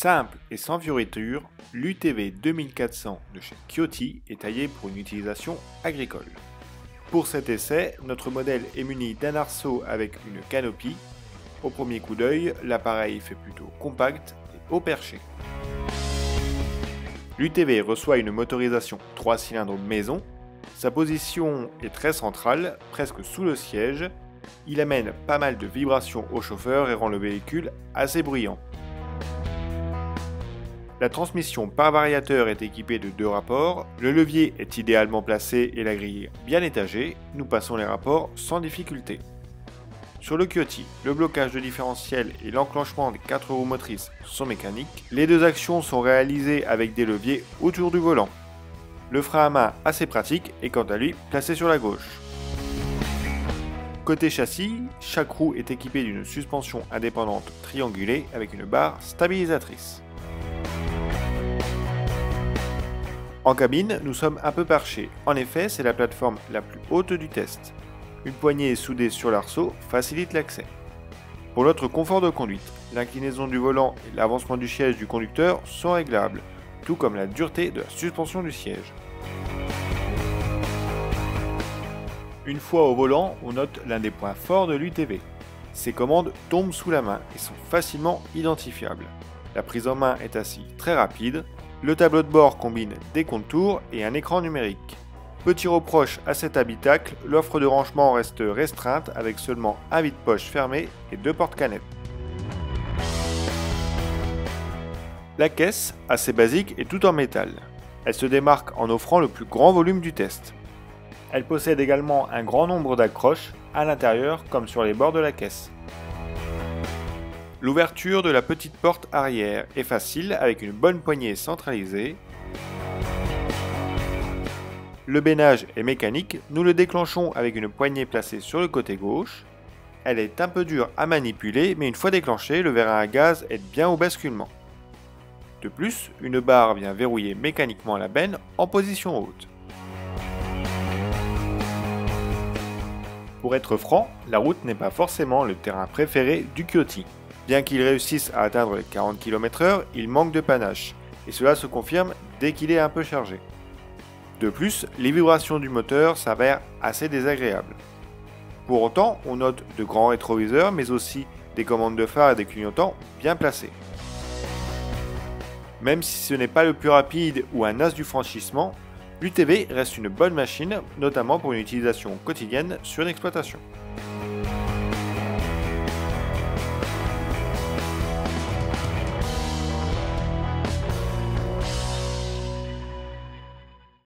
Simple et sans fioriture, l'UTV 2400 de chez Kioti est taillé pour une utilisation agricole. Pour cet essai, notre modèle est muni d'un arceau avec une canopie. Au premier coup d'œil, l'appareil fait plutôt compact et haut perché. L'UTV reçoit une motorisation 3 cylindres maison. Sa position est très centrale, presque sous le siège. Il amène pas mal de vibrations au chauffeur et rend le véhicule assez bruyant. La transmission par variateur est équipée de 2 rapports, le levier est idéalement placé et la grille bien étagée, nous passons les rapports sans difficulté. Sur le Kioti, le blocage de différentiel et l'enclenchement des 4 roues motrices sont mécaniques, les 2 actions sont réalisées avec des leviers autour du volant. Le frein à main assez pratique est quant à lui placé sur la gauche. Côté châssis, chaque roue est équipée d'une suspension indépendante triangulée avec une barre stabilisatrice. En cabine, nous sommes un peu perchés. En effet, c'est la plateforme la plus haute du test. Une poignée soudée sur l'arceau facilite l'accès. Pour notre confort de conduite, l'inclinaison du volant et l'avancement du siège du conducteur sont réglables, tout comme la dureté de la suspension du siège. Une fois au volant, on note l'un des points forts de l'UTV. Ses commandes tombent sous la main et sont facilement identifiables. La prise en main est ainsi très rapide. Le tableau de bord combine des contours et un écran numérique. Petit reproche à cet habitacle, l'offre de rangement reste restreinte avec seulement un vide-poche fermé et 2 porte-canettes. La caisse, assez basique, est toute en métal. Elle se démarque en offrant le plus grand volume du test. Elle possède également un grand nombre d'accroches, à l'intérieur comme sur les bords de la caisse. L'ouverture de la petite porte arrière est facile avec une bonne poignée centralisée. Le bénage est mécanique, nous le déclenchons avec une poignée placée sur le côté gauche. Elle est un peu dure à manipuler, mais une fois déclenchée, le vérin à gaz aide bien au basculement. De plus, une barre vient verrouiller mécaniquement la benne en position haute. Pour être franc, la route n'est pas forcément le terrain préféré du Kioti. Bien qu'il réussisse à atteindre les 40 km/h, il manque de panache, et cela se confirme dès qu'il est un peu chargé. De plus, les vibrations du moteur s'avèrent assez désagréables. Pour autant, on note de grands rétroviseurs, mais aussi des commandes de phare et des clignotants bien placés. Même si ce n'est pas le plus rapide ou un as du franchissement, l'UTV reste une bonne machine, notamment pour une utilisation quotidienne sur une exploitation.